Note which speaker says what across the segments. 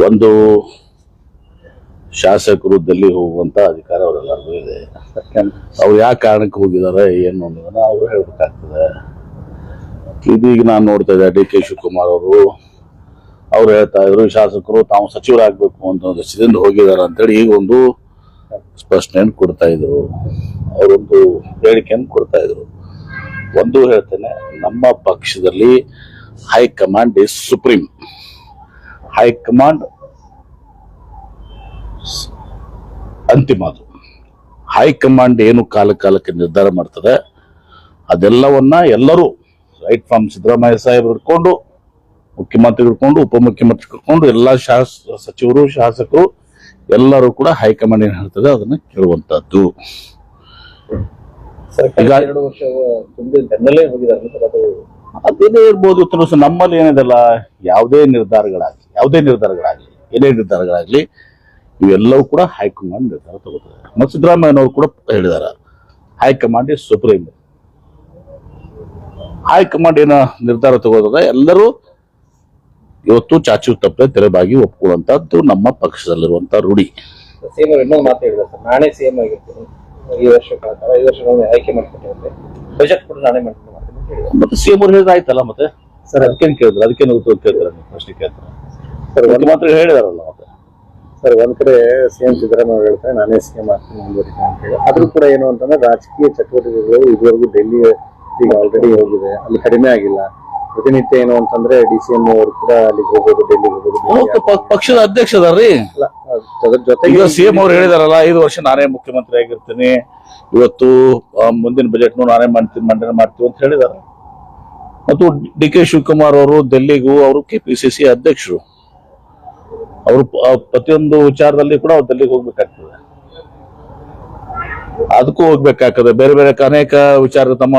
Speaker 1: ಒಂದು ಶಾಸಕರು ಡೆಲ್ಲಿ ಹೋಗುವಂತ ಅಧಿಕಾರ ಅವರೆಲ್ಲರಿಗೂ ಇದೆ. ಅವ್ರು ಯಾವ ಕಾರಣಕ್ಕೆ ಹೋಗಿದ್ದಾರೆ ಏನು ಅನ್ನೋದನ್ನ ಅವರು ಹೇಳ್ಬೇಕಾಗ್ತದೆ. ಇದೀಗ ನಾನು ನೋಡ್ತಾ ಇದ್ದೆ ಡಿ ಕೆ ಶಿವಕುಮಾರ್ ಅವ್ರು ಹೇಳ್ತಾ ಇದ್ರು ಶಾಸಕರು ತಾವು ಸಚಿವರಾಗಬೇಕು ಅಂತ ಒಂದು ದೃಷ್ಟಿಯಿಂದ ಹೋಗಿದ್ದಾರೆ ಅಂತೇಳಿ ಈಗ ಒಂದು ಸ್ಪಷ್ಟನೆಯನ್ನು ಕೊಡ್ತಾ ಇದ್ರು. ಅವರೊಂದು ಹೇಳಿಕೆಯನ್ನು ಕೊಡ್ತಾ ಇದ್ರು. ಒಂದು ಹೇಳ್ತೇನೆ, ನಮ್ಮ ಪಕ್ಷದಲ್ಲಿ ಹೈಕಮಾಂಡ್ ಇಸ್ ಸುಪ್ರೀಂ. ಹೈಕಮಾಂಡ್ ಅಂತಿಮ. ಅದು ಹೈಕಮಾಂಡ್ ಏನು ಕಾಲಕ್ಕೆ ನಿರ್ಧಾರ ಮಾಡ್ತದೆ ಅದೆಲ್ಲವನ್ನ ಎಲ್ಲರೂ ರೈಟ್ ಫ್ರಮ್ ಸಿದ್ದರಾಮಯ್ಯ ಸಾಹೇಬ್ ಹಿಡ್ಕೊಂಡು ಮುಖ್ಯಮಂತ್ರಿ ಹಿಡ್ಕೊಂಡು ಉಪಮುಖ್ಯಮಂತ್ರಿ ಹಿಡ್ಕೊಂಡು ಎಲ್ಲಾ ಸಚಿವರು ಶಾಸಕರು ಎಲ್ಲರೂ ಕೂಡ ಹೈಕಮಾಂಡ್ ಏನ್ ಹೇಳ್ತದೆ ಅದನ್ನ ಕೇಳುವಂತದ್ದು. ಅದೇನೇ ಇರ್ಬೋದು. ನಮ್ಮಲ್ಲಿ ಏನಿದೆಲ್ಲ ಯಾವುದೇ ನಿರ್ಧಾರಗಳಾಗ್ಲಿ ಏನೇ ನಿರ್ಧಾರಗಳಾಗ್ಲಿ ಇವೆಲ್ಲವೂ ಕೂಡ ಹೈಕಮಾಂಡ್ ನಿರ್ಧಾರ ತಗೋತಾರೆ. ಮತ್ತು ಸಿದ್ದರಾಮಯ್ಯನವರು ಕೂಡ ಹೇಳಿದಾರ ಹೈಕಮಾಂಡ್ ಇಸ್ ಸುಪ್ರೀಂ. ಹೈಕಮಾಂಡ್ ಏನ ನಿರ್ಧಾರ ತಗೋದ ಎಲ್ಲರೂ ಇವತ್ತು ಚಾಚು ತಪ್ಪದೆ ತೆರೆಬಾಗಿ ಒಪ್ಕೊಳ್ಳುವಂತದ್ದು ನಮ್ಮ ಪಕ್ಷದಲ್ಲಿರುವಂತ ರೂಢಿ.
Speaker 2: ಇನ್ನೊಂದು ಮಾತು ಹೇಳಿದ ಸರ್, ನಾನೇ ಸಿಎಂ ಆಗಿರ್ತೀನಿ ಈ ವರ್ಷ 5 ವರ್ಷ ಆಯ್ಕೆ ಮಾಡ್ಕೊಟ್ಟೆ, ಬಜೆಟ್ ಕೂಡ ನಾನೇ ಮಾಡ್ತೀನಿ.
Speaker 1: ಮತ್ತೆ ಸಿಎಂ ಅವ್ರು ಹೇಳಿದ್ರೆ ಆಯ್ತಲ್ಲ. ಮತ್ತೆ ಸರ್ ಅದಕ್ಕೇನು ಕೇಳಿದ್ರು? ಅದಕ್ಕೇನು ಉತ್ತರ ಕೇಳ್ತಾರೆ? ನೀವು ಪ್ರಶ್ನೆ ಕೇಳ್ತಾರೆ ಸರ್. ಮುಖ್ಯಮಂತ್ರಿ ಹೇಳಿದಾರಲ್ಲ. ಮತ್ತೆ
Speaker 2: ಸರ್ ಒಂದ್ ಕಡೆ ಸಿಎಂ ಸಿದ್ದರಾಮಯ್ಯ ಹೇಳ್ತಾರೆ ನಾನೇ ಸಿಎಂ ಆಗ್ತೀನಿ ಮುಂದುವರಿತೀನಿ ಅಂತ ಹೇಳಿ. ಆದ್ರೂ ಕೂಡ ಏನು ಅಂತಂದ್ರೆ ರಾಜಕೀಯ ಚಟುವಟಿಕೆಗಳು ಇದುವರೆಗೂ ಡೆಲ್ಲಿ ಈಗ ಆಲ್ರೆಡಿ ಹೋಗಿದೆ, ಅಲ್ಲಿ ಕಡಿಮೆ ಆಗಿಲ್ಲ. ಪ್ರತಿನಿತ್ಯ ಏನು ಅಂತಂದ್ರೆ ಡಿಸಿಎಂ ಅವರು ಕೂಡ ಅಲ್ಲಿಗೆ ಹೋಗೋದು, ಡೆಲ್ಲಿಗೆ ಹೋಗೋದು.
Speaker 1: ಪಕ್ಷದ ಅಧ್ಯಕ್ಷ ಅದಾರ್ರಿ.
Speaker 2: ಅದ್ರ ಜೊತೆಗೆ
Speaker 1: ಈಗ ಸಿಎಂ ಅವ್ರು ಹೇಳಿದಾರಲ್ಲ 5 ವರ್ಷ ನಾನೇ ಮುಖ್ಯಮಂತ್ರಿ ಆಗಿರ್ತೀನಿ, ಇವತ್ತು ಮುಂದಿನ ಬಜೆಟ್ ನಾನೇ ಮಂಡನೆ ಮಾಡ್ತೀವಿ ಅಂತ ಹೇಳಿದಾರೆ. ಮತ್ತು ಡಿ ಕೆ ಶಿವಕುಮಾರ್ ಅವರು ಡೆಲ್ಲಿಗೂ ಅವರು ಕೆಪಿಸಿಸಿ ಅಧ್ಯಕ್ಷರು, ಅವರು ಪ್ರತಿಯೊಂದು ವಿಚಾರದಲ್ಲಿ ಕೂಡ ಅವ್ರು ಡೆಲ್ಲಿಗೆ ಹೋಗ್ಬೇಕಾಗ್ತದೆ. ಅದಕ್ಕೂ ಹೋಗ್ಬೇಕಾಗ್ತದೆ. ಬೇರೆ ಬೇರೆ ಅನೇಕ ವಿಚಾರ ತಮ್ಮ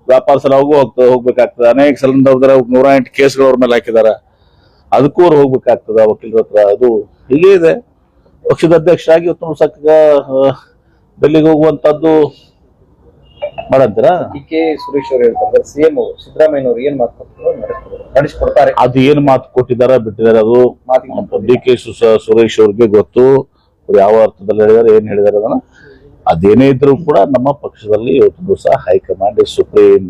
Speaker 1: ವ್ಯಾಪಾರ ಸಲುವಾಗಿ ಹೋಗ್ಬೇಕಾಗ್ತದೆ. ಅನೇಕ ಸಲ 108 ಕೇಸ್ಗಳು ಅವ್ರ ಮೇಲೆ ಹಾಕಿದಾರೆ. ಅದಕ್ಕೂ ಅವ್ರು ಹೋಗ್ಬೇಕಾಗ್ತದೆ ವಕೀಲರ ಹತ್ರ. ಅದು ಹೀಗೆ ಇದೆ. ಪಕ್ಷದ ಅಧ್ಯಕ್ಷರಾಗಿ ಇವತ್ತು ಡೆಲ್ಲಿಗೆ ಹೋಗುವಂತದ್ದು ಮಾಡಂತೀರಾ?
Speaker 2: ಡಿ ಕೆ ಸುರೇಶ್ ಅವರು ಹೇಳ್ತಾರೆ ಸಿಎಂ ಸಿದ್ದರಾಮಯ್ಯನವರು ಏನ್ ಮಾತು ನಡೆಸ್ಕೊಡ್ತಾರೆ.
Speaker 1: ಅದು ಏನ್ ಮಾತು ಕೊಟ್ಟಿದಾರ ಬಿಟ್ಟಿದ್ದಾರೆ ಅದು ಡಿ ಕೆ ಸುರೇಶ್ ಅವ್ರಿಗೆ ಗೊತ್ತು. ಅವ್ರು ಯಾವ ಅರ್ಥದಲ್ಲಿ ಹೇಳಿದಾರೆ, ಏನ್ ಹೇಳಿದಾರೆ ಅದನ್ನ. ಅದೇನೇ ಇದ್ರೂ ಕೂಡ ನಮ್ಮ ಪಕ್ಷದಲ್ಲಿ ಇವತ್ತು ದಿವಸ high command is supreme.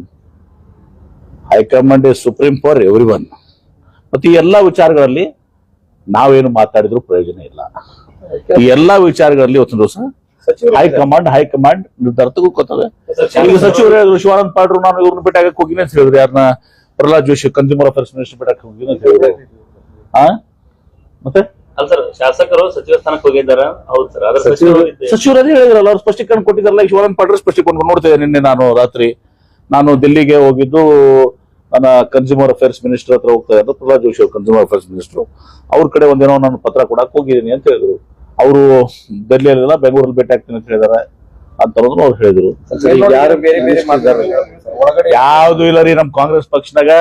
Speaker 1: High command is supreme for every one. ಮತ್ತೆ ಈ ಎಲ್ಲಾ ವಿಚಾರಗಳಲ್ಲಿ ನಾವೇನು ಮಾತಾಡಿದ್ರು ಪ್ರಯೋಜನ ಇಲ್ಲ. ಈ ಎಲ್ಲಾ ವಿಚಾರಗಳಲ್ಲಿ ಇವತ್ತು ದಿವಸ ಹೈಕಮಾಂಡ್ ನಿರ್ಧಾರ ತಗೋತದೆ. ಈಗ ಸಚಿವರು ಹೇಳಿದ್ರು ಶಿವಾನಂದ ಪಾಟ್ರು ನಾನು ಇವ್ರನ್ನ ಬಿಟ್ಟಾಗಕ್ಕೆ ಹೋಗಿನಿ ಅಂತ ಹೇಳಿದ್ರು. ಯಾರನ್ನ? Pralhad Joshi consumer affairs minister ಬಿಟ್ಟಾಕ ಹೋಗಿನಿ ಅಂತ ಹೇಳಿದ್ರು. ಮತ್ತೆ
Speaker 3: ಸರ್ ಶಾಸಕರು ಸಚಿವ ಸ್ಥಾನಕ್ಕೆ ಹೋಗಿದ್ದಾರ? ಹೌದು ಸರ್,
Speaker 1: ಸಚಿವರು ಅದೇ ಹೇಳಿದ್ರಲ್ಲ, ಅವ್ರು ಸ್ಪಷ್ಟೀಕರಣ ಕೊಟ್ಟಿದ್ದಾರಲ್ಲ. ಶಿವಾನಂದ ಪಾಟ್ರು ಸ್ಪಷ್ಟೀಕರಣ ನೋಡ್ತೇವೆ. ನಿನ್ನೆ ನಾನು ರಾತ್ರಿ ದಿಲ್ಲಿಗೆ ಹೋಗಿದ್ದು ನನ್ನ ಕನ್ಸ್ಯೂಮರ್ ಅಫೇರ್ಸ್ ಮಿನಿಸ್ಟರ್ ಹತ್ರ ಹೋಗ್ತಾ ಇದ್ರು. ಪ್ರಹ್ಲಾದ್ ಜೋಶಿ ಅವರು ಕನ್ಸ್ಯೂಮರ್ ಅಫೇರ್ಸ್ ಮಿನಿಸ್ಟರ್, ಅವ್ರ ಕಡೆ ಒಂದೇನೋ ನಾನು ಪತ್ರ ಕೊಡಕ್ ಹೋಗಿದ್ದೀನಿ ಅಂತ ಹೇಳಿದ್ರು. ಅವರು ಡೆಲ್ಲಿಯಲ್ಲೆಲ್ಲ ಬೆಂಗಳೂರಲ್ಲಿ ಭೇಟಿ ಆಗ್ತೀನಿ ಅಂತ ಹೇಳಿದಾರೆ ಅಂತ ಅವ್ರು ಹೇಳಿದ್ರು. ಯಾವ್ದು ಇಲ್ಲ ರೀ ನಮ್ ಕಾಂಗ್ರೆಸ್ ಪಕ್ಷನಾಗ.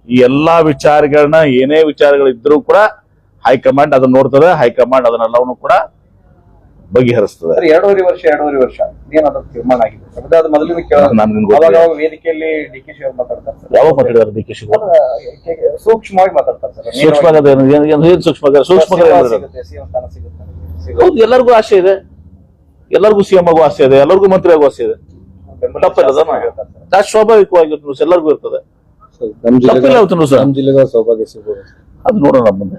Speaker 1: ಈ ಎಲ್ಲಾ ವಿಚಾರಗಳನ್ನ ಏನೇ ವಿಚಾರಗಳಿದ್ರು ಕೂಡ ಹೈಕಮಾಂಡ್ ಅದನ್ನ ನೋಡ್ತದೆ. ಹೈಕಮಾಂಡ್ ಅದನ್ನೆಲ್ಲವನ್ನು ಕೂಡ ಬಗೆಹರಿಸ್ತದೆ.
Speaker 2: 2.5 ವರ್ಷ ಏನಾದ್ರೂ ತೀರ್ಮಾನ ಆಗಿದೆ ವೇದಿಕೆಯಲ್ಲಿ ಡಿ ಕೆ ಶಿವಕುಮಾರ್ ಮಾತಾಡ್ತಾರೆ.
Speaker 1: ಯಾವಾಗ ಮಾತಾಡಿದಾರೆ ಡಿ ಕೆ ಶಿವಕುಮಾರ್?
Speaker 2: ಸೂಕ್ಷ್ಮವಾಗಿ ಮಾತಾಡ್ತಾರೆ ಸರ್.
Speaker 1: ಸೂಕ್ಷ್ಮ ಹೌದು. ಎಲ್ಲರಿಗೂ ಆಸೆ ಇದೆ, ಎಲ್ಲರಿಗೂ ಸಿಎಂ ಆಗೋ ಆಸೆ ಇದೆ, ಎಲ್ಲರಿಗೂ ಮಂತ್ರಿ ಆಗೋ ಆಸೆ ಇದೆ. ಸ್ವಾಭಾವಿಕವಾಗಿರ್ತು, ಎಲ್ಲರಿಗೂ ಇರ್ತದೆ.
Speaker 2: ನಮ್ಮ ಜಿಲ್ಲೆಗೆ ಸೌಭಾಗ್ಯ ಸಿಗ್ಬೋದು.
Speaker 1: ಅದು ನೋಡೋಣ ಮುಂದೆ.